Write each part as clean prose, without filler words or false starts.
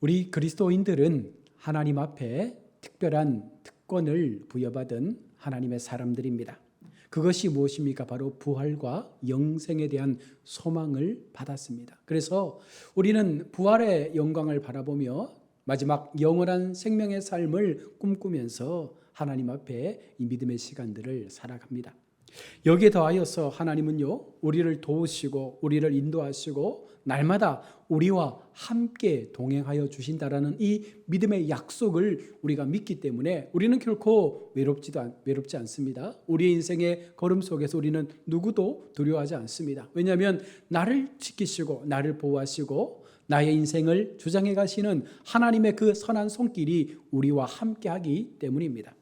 우리 그리스도인들은 하나님 앞에 특별한 특권을 부여받은 하나님의 사람들입니다. 그것이 무엇입니까? 바로 부활과 영생에 대한 소망을 받았습니다. 그래서 우리는 부활의 영광을 바라보며 마지막 영원한 생명의 삶을 꿈꾸면서 하나님 앞에 이 믿음의 시간들을 살아갑니다. 여기에 더하여서 하나님은요, 우리를 도우시고 우리를 인도하시고 날마다 우리와 함께 동행하여 주신다라는 이 믿음의 약속을 우리가 믿기 때문에 우리는 결코 외롭지 않습니다. 우리의 인생의 걸음 속에서 우리는 누구도 두려워하지 않습니다. 왜냐하면 나를 지키시고 나를 보호하시고 나의 인생을 주장해 가시는 하나님의 그 선한 손길이 우리와 함께하기 때문입니다.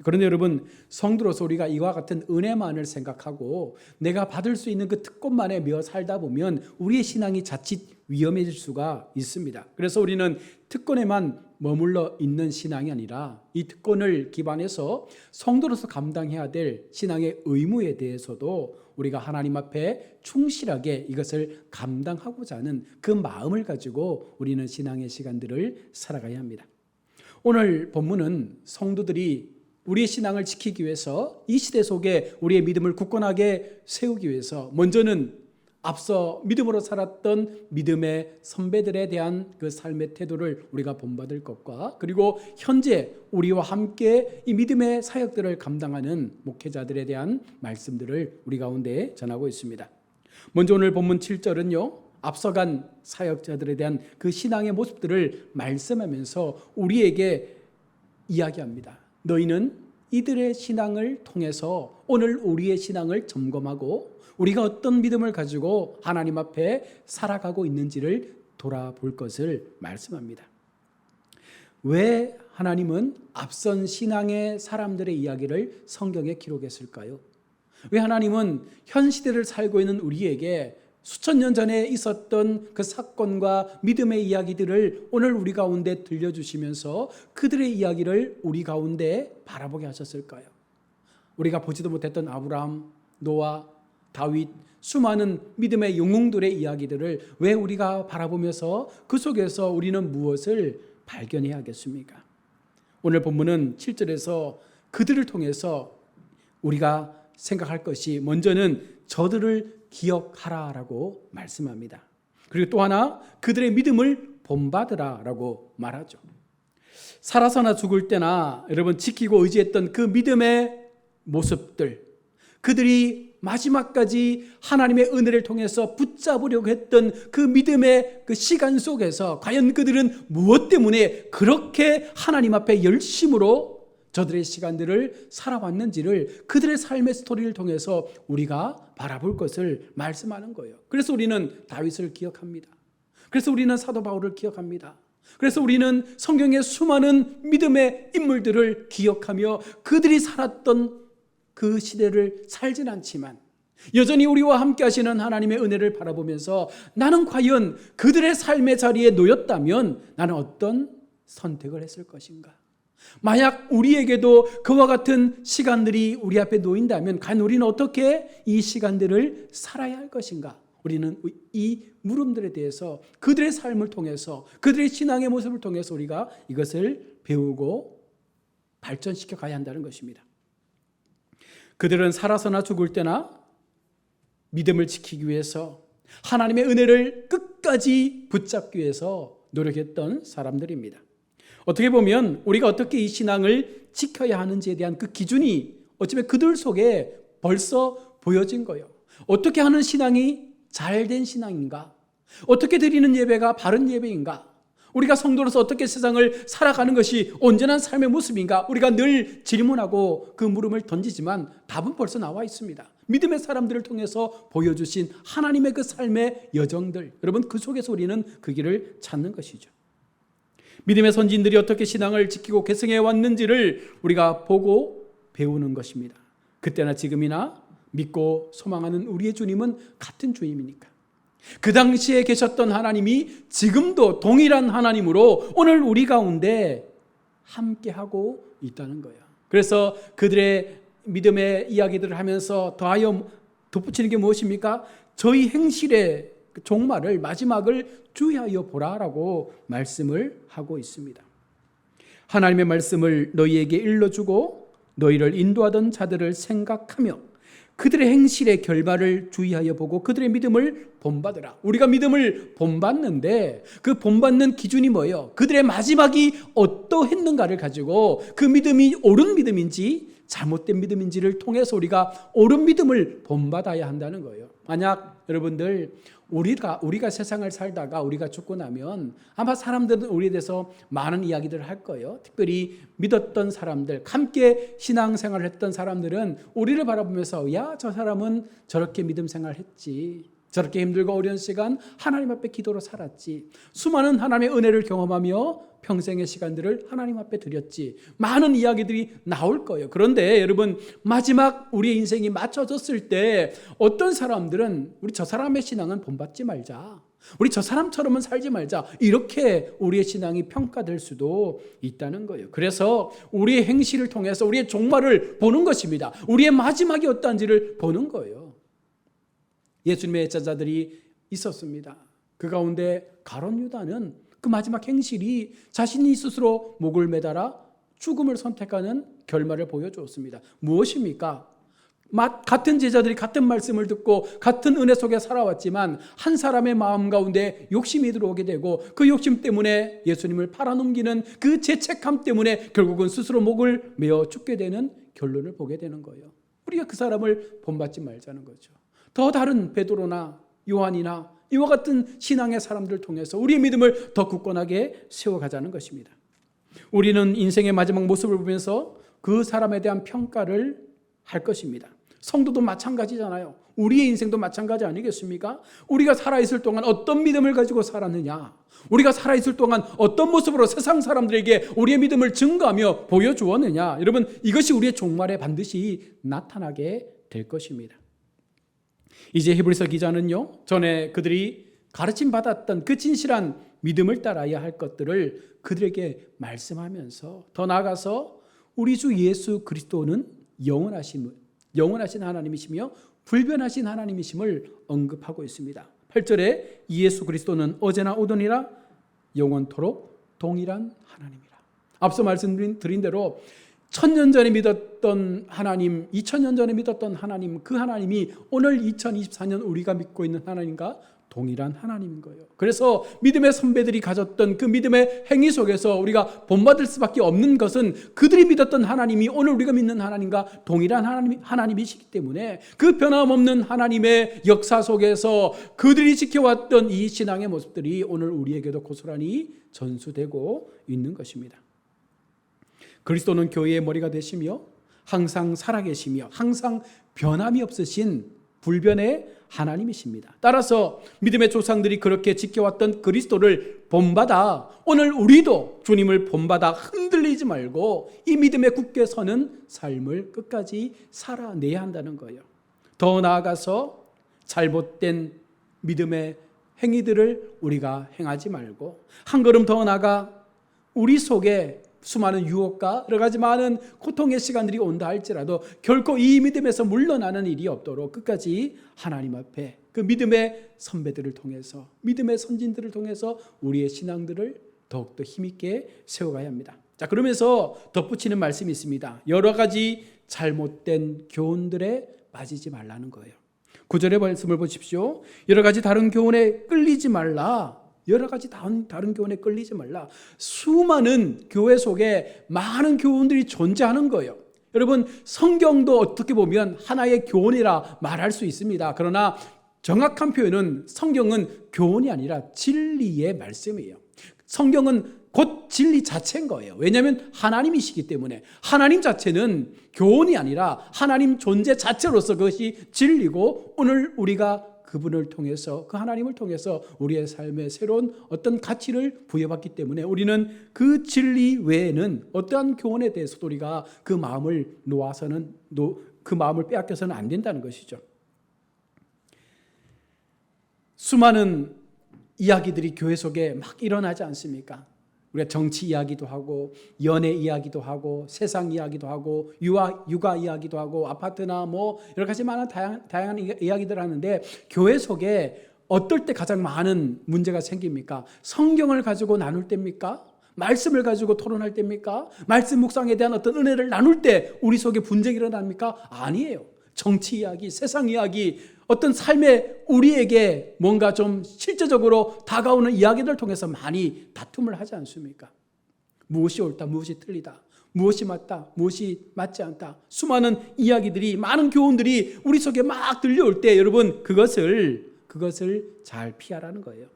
그런데 여러분, 성도로서 우리가 이와 같은 은혜만을 생각하고 내가 받을 수 있는 그 특권만에 매어 살다 보면 우리의 신앙이 자칫 위험해질 수가 있습니다. 그래서 우리는 특권에만 머물러 있는 신앙이 아니라 이 특권을 기반해서 성도로서 감당해야 될 신앙의 의무에 대해서도 우리가 하나님 앞에 충실하게 이것을 감당하고자 하는 그 마음을 가지고 우리는 신앙의 시간들을 살아가야 합니다. 오늘 본문은 성도들이 우리의 신앙을 지키기 위해서 이 시대 속에 우리의 믿음을 굳건하게 세우기 위해서 먼저는 앞서 믿음으로 살았던 믿음의 선배들에 대한 그 삶의 태도를 우리가 본받을 것과 그리고 현재 우리와 함께 이 믿음의 사역들을 감당하는 목회자들에 대한 말씀들을 우리 가운데 전하고 있습니다. 먼저 오늘 본문 7절은요, 앞서간 사역자들에 대한 그 신앙의 모습들을 말씀하면서 우리에게 이야기합니다. 너희는 이들의 신앙을 통해서 오늘 우리의 신앙을 점검하고 우리가 어떤 믿음을 가지고 하나님 앞에 살아가고 있는지를 돌아볼 것을 말씀합니다. 왜 하나님은 앞선 신앙의 사람들의 이야기를 성경에 기록했을까요? 왜 하나님은 현 시대를 살고 있는 우리에게 수천 년 전에 있었던 그 사건과 믿음의 이야기들을 오늘 우리 가운데 들려주시면서 그들의 이야기를 우리 가운데 바라보게 하셨을까요? 우리가 보지도 못했던 아브라함, 노아, 다윗, 수많은 믿음의 영웅들의 이야기들을 왜 우리가 바라보면서 그 속에서 우리는 무엇을 발견해야겠습니까? 오늘 본문은 7절에서 그들을 통해서 우리가 생각할 것이 먼저는 저들을 기억하라라고 말씀합니다. 그리고 또 하나 그들의 믿음을 본받으라라고 말하죠. 살아서나 죽을 때나 여러분 지키고 의지했던 그 믿음의 모습들, 그들이 마지막까지 하나님의 은혜를 통해서 붙잡으려고 했던 그 믿음의 그 시간 속에서 과연 그들은 무엇 때문에 그렇게 하나님 앞에 열심으로 저들의 시간들을 살아왔는지를 그들의 삶의 스토리를 통해서 우리가 바라볼 것을 말씀하는 거예요. 그래서 우리는 다윗을 기억합니다. 그래서 우리는 사도 바울을 기억합니다. 그래서 우리는 성경의 수많은 믿음의 인물들을 기억하며 그들이 살았던 그 시대를 살진 않지만 여전히 우리와 함께 하시는 하나님의 은혜를 바라보면서 나는 과연 그들의 삶의 자리에 놓였다면 나는 어떤 선택을 했을 것인가? 만약 우리에게도 그와 같은 시간들이 우리 앞에 놓인다면 과연 우리는 어떻게 이 시간들을 살아야 할 것인가? 우리는 이 물음들에 대해서 그들의 삶을 통해서 그들의 신앙의 모습을 통해서 우리가 이것을 배우고 발전시켜 가야 한다는 것입니다. 그들은 살아서나 죽을 때나 믿음을 지키기 위해서 하나님의 은혜를 끝까지 붙잡기 위해서 노력했던 사람들입니다. 어떻게 보면 우리가 어떻게 이 신앙을 지켜야 하는지에 대한 그 기준이 어쩌면 그들 속에 벌써 보여진 거예요. 어떻게 하는 신앙이 잘된 신앙인가? 어떻게 드리는 예배가 바른 예배인가? 우리가 성도로서 어떻게 세상을 살아가는 것이 온전한 삶의 모습인가? 우리가 늘 질문하고 그 물음을 던지지만 답은 벌써 나와 있습니다. 믿음의 사람들을 통해서 보여주신 하나님의 그 삶의 여정들, 여러분 그 속에서 우리는 그 길을 찾는 것이죠. 믿음의 선진들이 어떻게 신앙을 지키고 계승해 왔는지를 우리가 보고 배우는 것입니다. 그때나 지금이나 믿고 소망하는 우리의 주님은 같은 주님이니까. 그 당시에 계셨던 하나님이 지금도 동일한 하나님으로 오늘 우리 가운데 함께하고 있다는 거예요. 그래서 그들의 믿음의 이야기들을 하면서 더하여 덧붙이는 게 무엇입니까? 저희 행실에 종말을 마지막을 주의하여 보라라고 말씀을 하고 있습니다. 하나님의 말씀을 너희에게 일러주고 너희를 인도하던 자들을 생각하며 그들의 행실의 결말을 주의하여 보고 그들의 믿음을 본받으라. 우리가 믿음을 본받는데 그 본받는 기준이 뭐예요? 그들의 마지막이 어떠했는가를 가지고 그 믿음이 옳은 믿음인지 잘못된 믿음인지를 통해서 우리가 옳은 믿음을 본받아야 한다는 거예요. 만약 여러분들 우리가 세상을 살다가 우리가 죽고 나면 아마 사람들은 우리에 대해서 많은 이야기들을 할 거예요. 특별히 믿었던 사람들, 함께 신앙생활을 했던 사람들은 우리를 바라보면서 야, 저 사람은 저렇게 믿음 생활을 했지, 저렇게 힘들고 어려운 시간 하나님 앞에 기도로 살았지, 수많은 하나님의 은혜를 경험하며 평생의 시간들을 하나님 앞에 드렸지, 많은 이야기들이 나올 거예요. 그런데 여러분, 마지막 우리의 인생이 맞춰졌을 때 어떤 사람들은 우리 저 사람의 신앙은 본받지 말자, 우리 저 사람처럼은 살지 말자, 이렇게 우리의 신앙이 평가될 수도 있다는 거예요. 그래서 우리의 행실을 통해서 우리의 종말을 보는 것입니다. 우리의 마지막이 어떠한지를 보는 거예요. 예수님의 제자들이 있었습니다. 그 가운데 가룟 유다는 그 마지막 행실이 자신이 스스로 목을 매달아 죽음을 선택하는 결말을 보여주었습니다. 무엇입니까? 같은 제자들이 같은 말씀을 듣고 같은 은혜 속에 살아왔지만 한 사람의 마음 가운데 욕심이 들어오게 되고 그 욕심 때문에 예수님을 팔아넘기는 그 죄책감 때문에 결국은 스스로 목을 메어 죽게 되는 결론을 보게 되는 거예요. 우리가 그 사람을 본받지 말자는 거죠. 더 다른 베드로나 요한이나 이와 같은 신앙의 사람들을 통해서 우리의 믿음을 더 굳건하게 세워가자는 것입니다. 우리는 인생의 마지막 모습을 보면서 그 사람에 대한 평가를 할 것입니다. 성도도 마찬가지잖아요. 우리의 인생도 마찬가지 아니겠습니까? 우리가 살아있을 동안 어떤 믿음을 가지고 살았느냐, 우리가 살아있을 동안 어떤 모습으로 세상 사람들에게 우리의 믿음을 증거하며 보여주었느냐, 여러분, 이것이 우리의 종말에 반드시 나타나게 될 것입니다. 이제 히브리서 기자는요, 전에 그들이 가르침 받았던 그 진실한 믿음을 따라야 할 것들을 그들에게 말씀하면서 더 나아가서 우리 주 예수 그리스도는 영원하신 하나님이시며 불변하신 하나님이심을 언급하고 있습니다. 8절에 예수 그리스도는 어제나 오더니라 영원토록 동일한 하나님이라. 앞서 말씀드린 대로 1000년 전에 믿었던 하나님, 2000년 전에 믿었던 하나님, 그 하나님이 오늘 2024년 우리가 믿고 있는 하나님과 동일한 하나님인 거예요. 그래서 믿음의 선배들이 가졌던 그 믿음의 행위 속에서 우리가 본받을 수밖에 없는 것은 그들이 믿었던 하나님이 오늘 우리가 믿는 하나님과 동일한 하나님이시기 때문에 그 변함없는 하나님의 역사 속에서 그들이 지켜왔던 이 신앙의 모습들이 오늘 우리에게도 고스란히 전수되고 있는 것입니다. 그리스도는 교회의 머리가 되시며 항상 살아계시며 항상 변함이 없으신 불변의 하나님이십니다. 따라서 믿음의 조상들이 그렇게 지켜왔던 그리스도를 본받아 오늘 우리도 주님을 본받아 흔들리지 말고 이 믿음에 굳게 서는 삶을 끝까지 살아내야 한다는 거예요. 더 나아가서 잘못된 믿음의 행위들을 우리가 행하지 말고 한 걸음 더 나아가 우리 속에 수많은 유혹과 여러 가지 많은 고통의 시간들이 온다 할지라도 결코 이 믿음에서 물러나는 일이 없도록 끝까지 하나님 앞에 그 믿음의 선배들을 통해서 믿음의 선진들을 통해서 우리의 신앙들을 더욱더 힘있게 세워가야 합니다. 자, 그러면서 덧붙이는 말씀이 있습니다. 여러 가지 잘못된 교훈들에 빠지지 말라는 거예요. 9절의 말씀을 보십시오. 여러 가지 다른 교훈에 끌리지 말라. 여러 가지 다른 교훈에 끌리지 말라. 수많은 교회 속에 많은 교훈들이 존재하는 거예요. 여러분, 성경도 어떻게 보면 하나의 교훈이라 말할 수 있습니다. 그러나 정확한 표현은 성경은 교훈이 아니라 진리의 말씀이에요. 성경은 곧 진리 자체인 거예요. 왜냐하면 하나님이시기 때문에 하나님 자체는 교훈이 아니라 하나님 존재 자체로서 그것이 진리고 오늘 우리가 그분을 통해서 그 하나님을 통해서 우리의 삶에 새로운 어떤 가치를 부여받기 때문에 우리는 그 진리 외에는 어떠한 교훈에 대해서도 우리가 그 마음을 놓아서는 그 마음을 빼앗겨서는 안 된다는 것이죠. 수많은 이야기들이 교회 속에 막 일어나지 않습니까? 우리가 정치 이야기도 하고 연애 이야기도 하고 세상 이야기도 하고 육아 이야기도 하고 아파트나 뭐 여러 가지 많은 다양한 이야기들 하는데 교회 속에 어떨 때 가장 많은 문제가 생깁니까? 성경을 가지고 나눌 때입니까? 말씀을 가지고 토론할 때입니까? 말씀 묵상에 대한 어떤 은혜를 나눌 때 우리 속에 분쟁이 일어납니까? 아니에요. 정치 이야기, 세상 이야기, 어떤 삶에 우리에게 뭔가 좀 실제적으로 다가오는 이야기를 통해서 많이 다툼을 하지 않습니까? 무엇이 옳다, 무엇이 틀리다, 무엇이 맞다, 무엇이 맞지 않다, 수많은 이야기들이, 많은 교훈들이 우리 속에 막 들려올 때 여러분 그것을 잘 피하라는 거예요.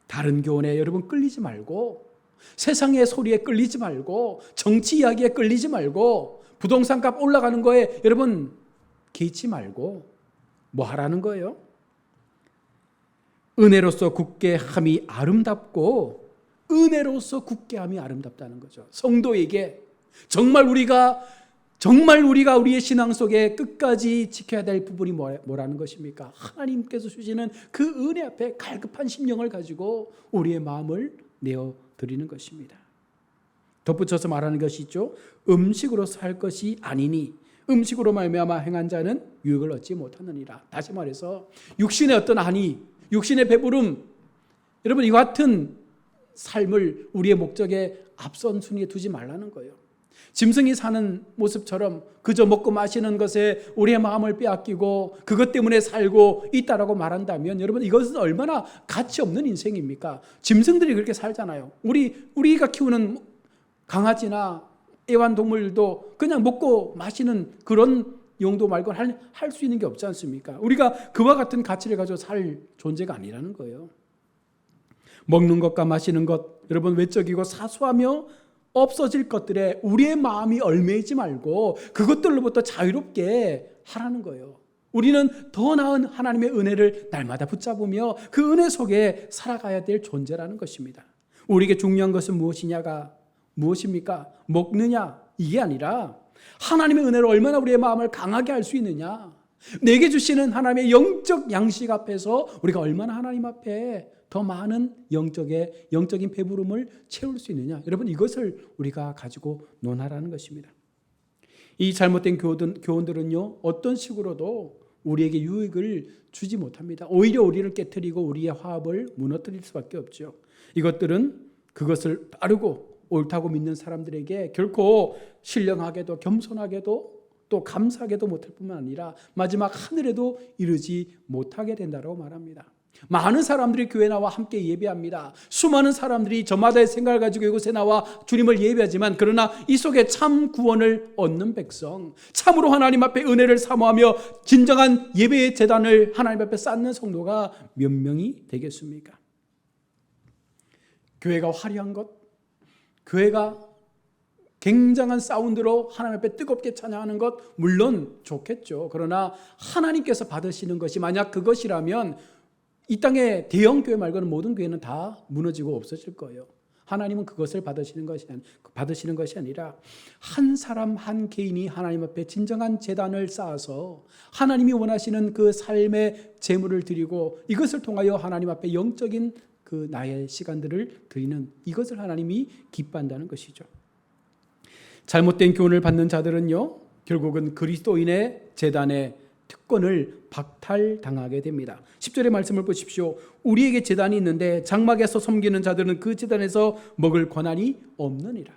다른 교훈에 여러분 끌리지 말고, 세상의 소리에 끌리지 말고, 정치 이야기에 끌리지 말고, 부동산 값 올라가는 거에 여러분 개의치 말고 뭐 하라는 거예요? 은혜로서 굳게 함이 아름답고, 은혜로서 굳게 함이 아름답다는 거죠. 성도에게 정말 우리가 우리의 신앙 속에 끝까지 지켜야 될 부분이 뭐라는 것입니까? 하나님께서 주시는 그 은혜 앞에 갈급한 심령을 가지고 우리의 마음을 내어드리는 것입니다. 덧붙여서 말하는 것이 있죠. 음식으로 살 것이 아니니 음식으로 말미암아 행한 자는 유익을 얻지 못하느니라. 다시 말해서 육신의 어떤 안위, 육신의 배부름, 여러분 이 같은 삶을 우리의 목적에 앞선 순위에 두지 말라는 거예요. 짐승이 사는 모습처럼 그저 먹고 마시는 것에 우리의 마음을 빼앗기고 그것 때문에 살고 있다라고 말한다면 여러분 이것은 얼마나 가치 없는 인생입니까? 짐승들이 그렇게 살잖아요. 우리가 키우는 강아지나 애완동물도 그냥 먹고 마시는 그런 용도 말고는 할 수 있는 게 없지 않습니까? 우리가 그와 같은 가치를 가지고 살 존재가 아니라는 거예요. 먹는 것과 마시는 것, 여러분 외적이고 사소하며 없어질 것들에 우리의 마음이 얽매이지 말고 그것들로부터 자유롭게 하라는 거예요. 우리는 더 나은 하나님의 은혜를 날마다 붙잡으며 그 은혜 속에 살아가야 될 존재라는 것입니다. 우리에게 중요한 것은 무엇입니까? 먹느냐? 이게 아니라 하나님의 은혜로 얼마나 우리의 마음을 강하게 할 수 있느냐, 내게 주시는 하나님의 영적 양식 앞에서 우리가 얼마나 하나님 앞에 더 많은 영적인 배부름을 채울 수 있느냐, 여러분 이것을 우리가 가지고 논하라는 것입니다. 이 잘못된 교훈들은요 어떤 식으로도 우리에게 유익을 주지 못합니다. 오히려 우리를 깨트리고 우리의 화합을 무너뜨릴 수밖에 없죠. 이것들은 그것을 따르고 옳다고 믿는 사람들에게 결코 신령하게도 겸손하게도 또 감사하게도 못할 뿐만 아니라 마지막 하늘에도 이르지 못하게 된다고 말합니다. 많은 사람들이 교회에 나와 함께 예배합니다. 수많은 사람들이 저마다의 생각을 가지고 이곳에 나와 주님을 예배하지만 그러나 이 속에 참 구원을 얻는 백성, 참으로 하나님 앞에 은혜를 사모하며 진정한 예배의 제단을 하나님 앞에 쌓는 성도가 몇 명이 되겠습니까? 교회가 화려한 것, 교회가 굉장한 사운드로 하나님 앞에 뜨겁게 찬양하는 것 물론 좋겠죠. 그러나 하나님께서 받으시는 것이 만약 그것이라면 이 땅의 대형 교회 말고는 모든 교회는 다 무너지고 없어질 거예요. 하나님은 그것을 받으시는 것이 아니라 한 사람 한 개인이 하나님 앞에 진정한 제단을 쌓아서 하나님이 원하시는 그 삶의 제물을 드리고 이것을 통하여 하나님 앞에 영적인 그 나의 시간들을 드리는 이것을 하나님이 기뻐한다는 것이죠. 잘못된 교훈을 받는 자들은요 결국은 그리스도인의 제단의 특권을 박탈당하게 됩니다. 10절의 말씀을 보십시오. 우리에게 제단이 있는데 장막에서 섬기는 자들은 그 제단에서 먹을 권한이 없느니라.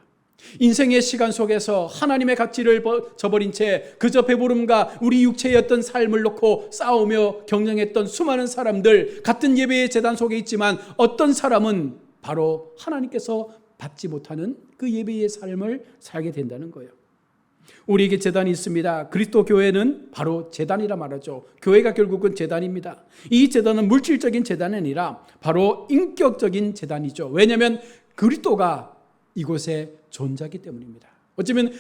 인생의 시간 속에서 하나님의 가치를 저버린 채 그저 배부름과 우리 육체의 어떤 삶을 놓고 싸우며 경쟁했던 수많은 사람들, 같은 예배의 제단 속에 있지만 어떤 사람은 바로 하나님께서 받지 못하는 그 예배의 삶을 살게 된다는 거예요. 우리에게 제단이 있습니다. 그리스도 교회는 바로 제단이라 말하죠. 교회가 결국은 제단입니다. 이 제단은 물질적인 제단이 아니라 바로 인격적인 제단이죠. 왜냐하면 그리스도가 이곳에 존재하기 때문입니다. 어쩌면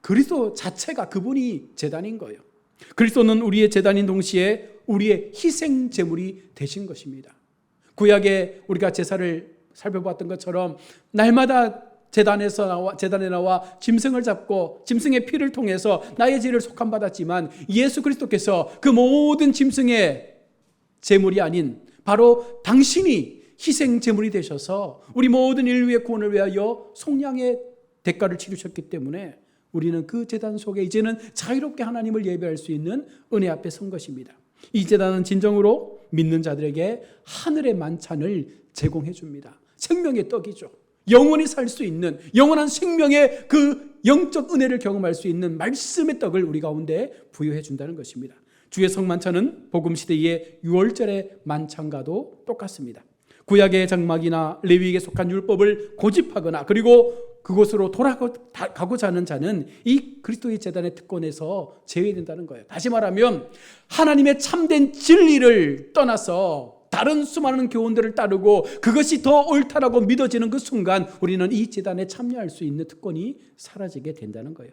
그리스도 자체가 그분이 제단인 거예요. 그리스도는 우리의 제단인 동시에 우리의 희생 제물이 되신 것입니다. 구약에 우리가 제사를 살펴봤던 것처럼 날마다 제단에 나와 짐승을 잡고 짐승의 피를 통해서 나의 죄를 속함받았지만 예수 그리스도께서 그 모든 짐승의 제물이 아닌 바로 당신이 희생 제물이 되셔서 우리 모든 인류의 구원을 위하여 속량의 대가를 치르셨기 때문에 우리는 그 제단 속에 이제는 자유롭게 하나님을 예배할 수 있는 은혜 앞에 선 것입니다. 이 제단은 진정으로 믿는 자들에게 하늘의 만찬을 제공해 줍니다. 생명의 떡이죠. 영원히 살 수 있는, 영원한 생명의 그 영적 은혜를 경험할 수 있는 말씀의 떡을 우리 가운데 부여해 준다는 것입니다. 주의 성만찬은 복음시대의 유월절의 만찬과도 똑같습니다. 구약의 장막이나 레위에게 속한 율법을 고집하거나 그리고 그곳으로 돌아가고자 하는 자는 이 그리스도의 제단의 특권에서 제외된다는 거예요. 다시 말하면 하나님의 참된 진리를 떠나서 다른 수많은 교훈들을 따르고 그것이 더 옳다라고 믿어지는 그 순간 우리는 이 제단에 참여할 수 있는 특권이 사라지게 된다는 거예요.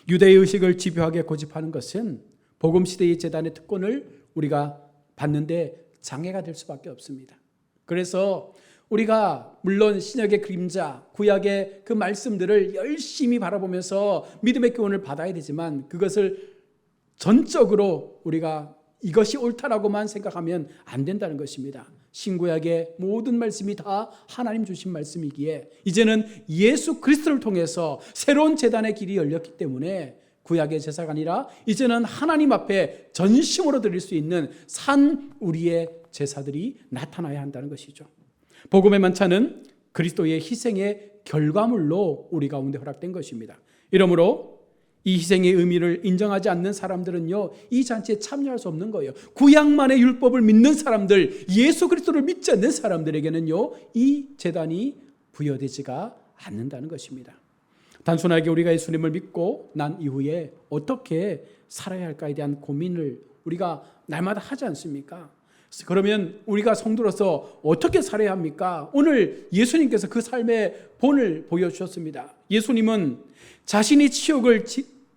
유대의 의식을 집요하게 고집하는 것은 복음시대의 제단의 특권을 우리가 받는데 장애가 될 수밖에 없습니다. 그래서 우리가 물론 신약의 그림자, 구약의 그 말씀들을 열심히 바라보면서 믿음의 교훈을 받아야 되지만 그것을 전적으로 우리가 이것이 옳다라고만 생각하면 안 된다는 것입니다. 신구약의 모든 말씀이 다 하나님 주신 말씀이기에 이제는 예수 그리스도를 통해서 새로운 제단의 길이 열렸기 때문에 구약의 제사가 아니라 이제는 하나님 앞에 전심으로 드릴 수 있는 산 우리의 제사들이 나타나야 한다는 것이죠. 복음의 만찬은 그리스도의 희생의 결과물로 우리 가운데 허락된 것입니다. 이러므로 이 희생의 의미를 인정하지 않는 사람들은요, 이 잔치에 참여할 수 없는 거예요. 구약만의 율법을 믿는 사람들, 예수 그리스도를 믿지 않는 사람들에게는요, 이 제단이 부여되지가 않는다는 것입니다. 단순하게 우리가 예수님을 믿고 난 이후에 어떻게 살아야 할까에 대한 고민을 우리가 날마다 하지 않습니까? 그러면 우리가 성도로서 어떻게 살아야 합니까? 오늘 예수님께서 그 삶의 본을 보여주셨습니다. 예수님은 자신이 치욕을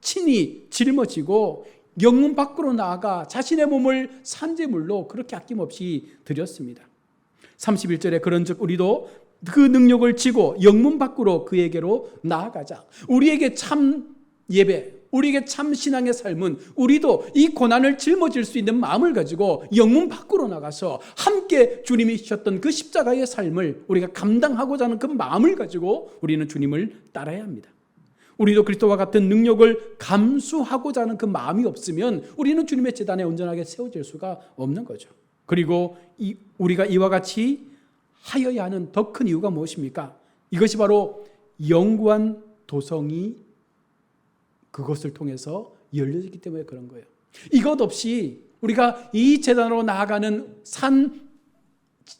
친히 짊어지고 영문 밖으로 나아가 자신의 몸을 산제물로 그렇게 아낌없이 드렸습니다. 31절에 그런즉 우리도 그 능력을 지고 영문 밖으로 그에게로 나아가자. 우리에게 참 예배, 우리에게 참 신앙의 삶은 우리도 이 고난을 짊어질 수 있는 마음을 가지고 영문 밖으로 나가서 함께 주님이 주셨던 그 십자가의 삶을 우리가 감당하고자 하는 그 마음을 가지고 우리는 주님을 따라야 합니다. 우리도 그리스도와 같은 능력을 감수하고자 하는 그 마음이 없으면 우리는 주님의 제단에 온전하게 세워질 수가 없는 거죠. 그리고 우리가 이와 같이 하여야 하는 더 큰 이유가 무엇입니까? 이것이 바로 영구한 도성이 그것을 통해서 열려지기 때문에 그런 거예요. 이것 없이 우리가 이 제단으로 나아가는 산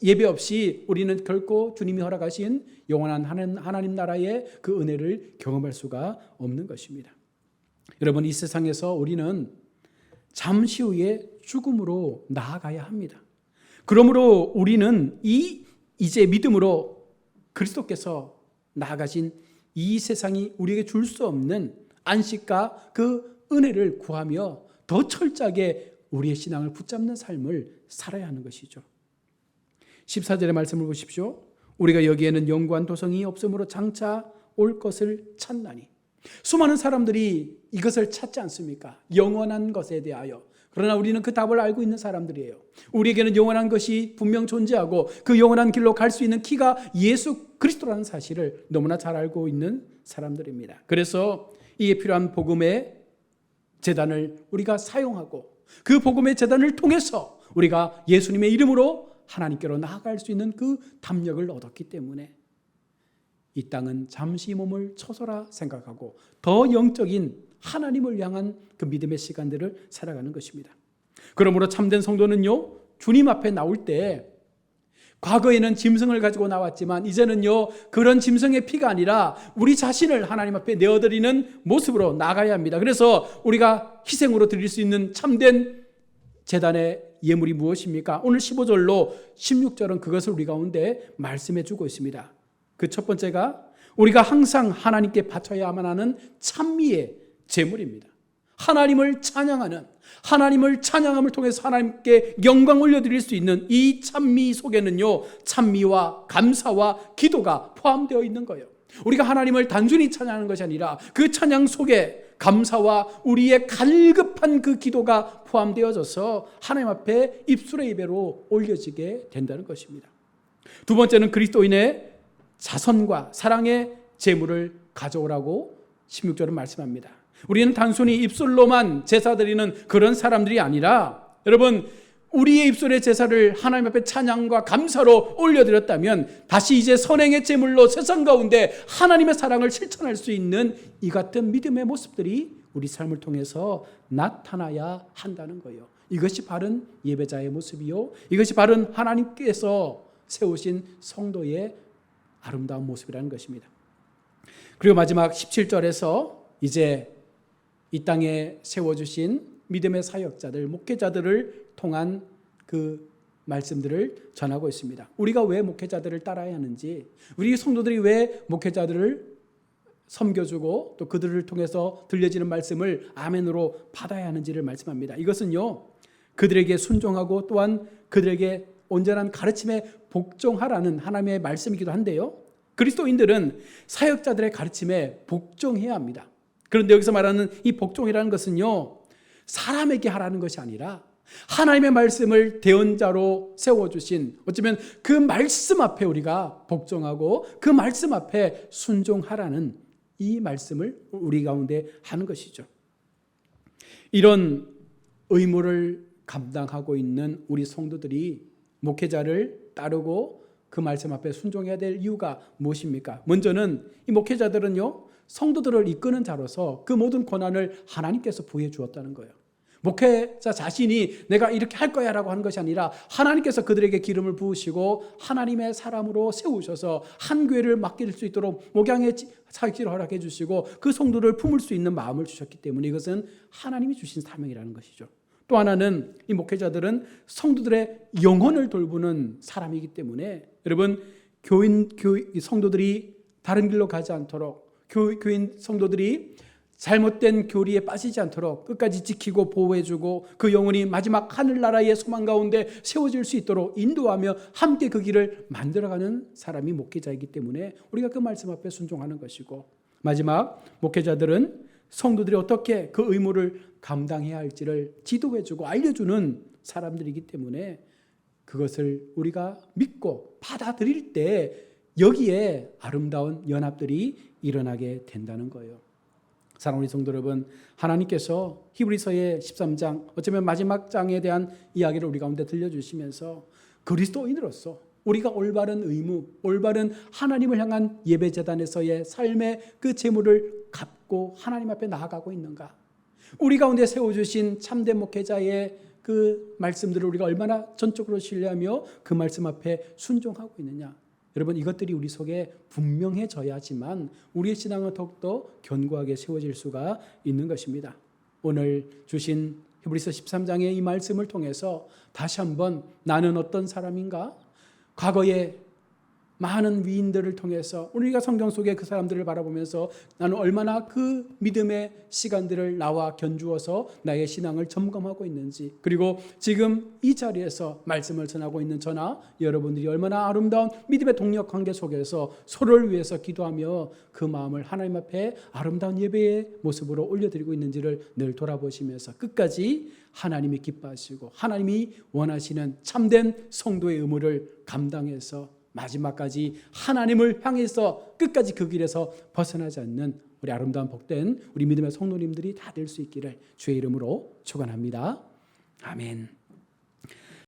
예배 없이 우리는 결코 주님이 허락하신 영원한 하나님 나라의 그 은혜를 경험할 수가 없는 것입니다. 여러분, 이 세상에서 우리는 잠시 후에 죽음으로 나아가야 합니다. 그러므로 우리는 이제 믿음으로 그리스도께서 나아가신 이 세상이 우리에게 줄 수 없는 안식과 그 은혜를 구하며 더 철저하게 우리의 신앙을 붙잡는 삶을 살아야 하는 것이죠. 14절의 말씀을 보십시오. 우리가 여기에는 영구한 도성이 없으므로 장차 올 것을 찾나니. 수많은 사람들이 이것을 찾지 않습니까? 영원한 것에 대하여. 그러나 우리는 그 답을 알고 있는 사람들이에요. 우리에게는 영원한 것이 분명 존재하고 그 영원한 길로 갈 수 있는 키가 예수 그리스도라는 사실을 너무나 잘 알고 있는 사람들입니다. 그래서 이에 필요한 복음의 제단을 우리가 사용하고 그 복음의 제단을 통해서 우리가 예수님의 이름으로 하나님께로 나아갈 수 있는 그 담력을 얻었기 때문에 이 땅은 잠시 몸을 쳐서라 생각하고 더 영적인 하나님을 향한 그 믿음의 시간들을 살아가는 것입니다. 그러므로 참된 성도는요, 주님 앞에 나올 때 과거에는 짐승을 가지고 나왔지만 이제는요, 그런 짐승의 피가 아니라 우리 자신을 하나님 앞에 내어드리는 모습으로 나가야 합니다. 그래서 우리가 희생으로 드릴 수 있는 참된 제단의 예물이 무엇입니까? 오늘 15절로 16절은 그것을 우리 가운데 말씀해 주고 있습니다. 그 첫 번째가 우리가 항상 하나님께 바쳐야만 하는 찬미의 제물입니다. 하나님을 찬양함을 통해서 하나님께 영광 올려드릴 수 있는 이 찬미 속에는요, 찬미와 감사와 기도가 포함되어 있는 거예요. 우리가 하나님을 단순히 찬양하는 것이 아니라 그 찬양 속에 감사와 우리의 갈급한 그 기도가 포함되어져서 하나님 앞에 입술의 예배로 올려지게 된다는 것입니다. 두 번째는 그리스도인의 자선과 사랑의 제물을 가져오라고 16절은 말씀합니다. 우리는 단순히 입술로만 제사 드리는 그런 사람들이 아니라 여러분, 우리의 입술의 제사를 하나님 앞에 찬양과 감사로 올려드렸다면 다시 이제 선행의 제물로 세상 가운데 하나님의 사랑을 실천할 수 있는 이 같은 믿음의 모습들이 우리 삶을 통해서 나타나야 한다는 거예요. 이것이 바른 예배자의 모습이요, 이것이 바른 하나님께서 세우신 성도의 아름다운 모습이라는 것입니다. 그리고 마지막 17절에서 이제 이 땅에 세워주신 믿음의 사역자들, 목회자들을 통한 그 말씀들을 전하고 있습니다. 우리가 왜 목회자들을 따라야 하는지, 우리 성도들이 왜 목회자들을 섬겨주고 또 그들을 통해서 들려지는 말씀을 아멘으로 받아야 하는지를 말씀합니다. 이것은요, 그들에게 순종하고 또한 그들에게 온전한 가르침에 복종하라는 하나님의 말씀이기도 한데요, 그리스도인들은 사역자들의 가르침에 복종해야 합니다. 그런데 여기서 말하는 이 복종이라는 것은요, 사람에게 하라는 것이 아니라 하나님의 말씀을 대언자로 세워주신, 어쩌면 그 말씀 앞에 우리가 복종하고 그 말씀 앞에 순종하라는 이 말씀을 우리 가운데 하는 것이죠. 이런 의무를 감당하고 있는 우리 성도들이 목회자를 따르고 그 말씀 앞에 순종해야 될 이유가 무엇입니까? 먼저는 이 목회자들은요, 성도들을 이끄는 자로서 그 모든 권한을 하나님께서 부여해 주었다는 거예요. 목회자 자신이 내가 이렇게 할 거야 라고 하는 것이 아니라 하나님께서 그들에게 기름을 부으시고 하나님의 사람으로 세우셔서 한 교회를 맡길 수 있도록 목양의 사역지를 허락해 주시고 그 성도를 품을 수 있는 마음을 주셨기 때문에 이것은 하나님이 주신 사명이라는 것이죠. 또 하나는 이 목회자들은 성도들의 영혼을 돌보는 사람이기 때문에 여러분, 성도들이 다른 길로 가지 않도록, 교인 성도들이 잘못된 교리에 빠지지 않도록 끝까지 지키고 보호해주고 그 영혼이 마지막 하늘나라의 소망 가운데 세워질 수 있도록 인도하며 함께 그 길을 만들어가는 사람이 목회자이기 때문에 우리가 그 말씀 앞에 순종하는 것이고, 마지막 목회자들은 성도들이 어떻게 그 의무를 감당해야 할지를 지도해주고 알려주는 사람들이기 때문에 그것을 우리가 믿고 받아들일 때 여기에 아름다운 연합들이 일어나게 된다는 거예요. 사랑하는 성도 여러분, 하나님께서 히브리서의 13장, 어쩌면 마지막 장에 대한 이야기를 우리 가운데 들려주시면서 그리스도인으로서 우리가 올바른 의무, 올바른 하나님을 향한 예배재단에서의 삶의 그 제물을 갚고 하나님 앞에 나아가고 있는가, 우리 가운데 세워주신 참된 목회자의 그 말씀들을 우리가 얼마나 전적으로 신뢰하며 그 말씀 앞에 순종하고 있느냐, 여러분, 이것들이 우리 속에 분명해져야지만 우리의 신앙은 더욱더 견고하게 세워질 수가 있는 것입니다. 오늘 주신 히브리서 13장의 이 말씀을 통해서 다시 한번 나는 어떤 사람인가, 과거에 많은 위인들을 통해서 우리가 성경 속에 그 사람들을 바라보면서 나는 얼마나 그 믿음의 시간들을 나와 견주어서 나의 신앙을 점검하고 있는지, 그리고 지금 이 자리에서 말씀을 전하고 있는 저나 여러분들이 얼마나 아름다운 믿음의 동력 관계 속에서 서로를 위해서 기도하며 그 마음을 하나님 앞에 아름다운 예배의 모습으로 올려드리고 있는지를 늘 돌아보시면서 끝까지 하나님이 기뻐하시고 하나님이 원하시는 참된 성도의 의무를 감당해서 마지막까지 하나님을 향해서 끝까지 그 길에서 벗어나지 않는 우리 아름다운 복된 우리 믿음의 성도님들이 다 될 수 있기를 주의 이름으로 축원합니다. 아멘.